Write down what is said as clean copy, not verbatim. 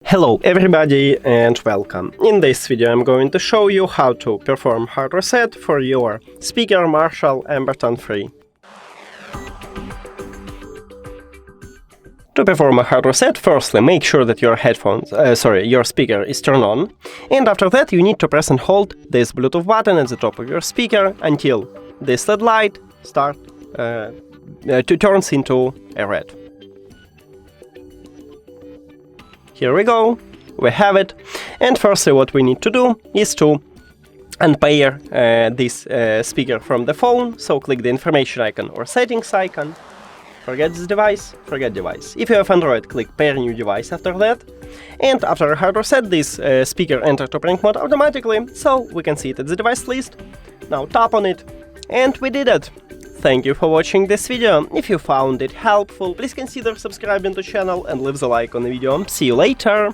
Hello everybody and welcome. In this video I'm going to show you how to perform hard reset for your speaker Marshall Emberton 3. To perform a hard reset, firstly make sure that your your speaker is turned on, and after that you need to press and hold this Bluetooth button at the top of your speaker until this LED light turns into a red. Here we go, we have it, and firstly what we need to do is to unpair this speaker from the phone, so click the information icon or settings icon, forget this device, forget device. If you have Android, click pair new device after that, and after a hard reset this speaker entered operating mode automatically, so we can see it at the device list. Now tap on it, and we did it! Thank you for watching this video. If you found it helpful, please consider subscribing to the channel and leave the like on the video. See you later!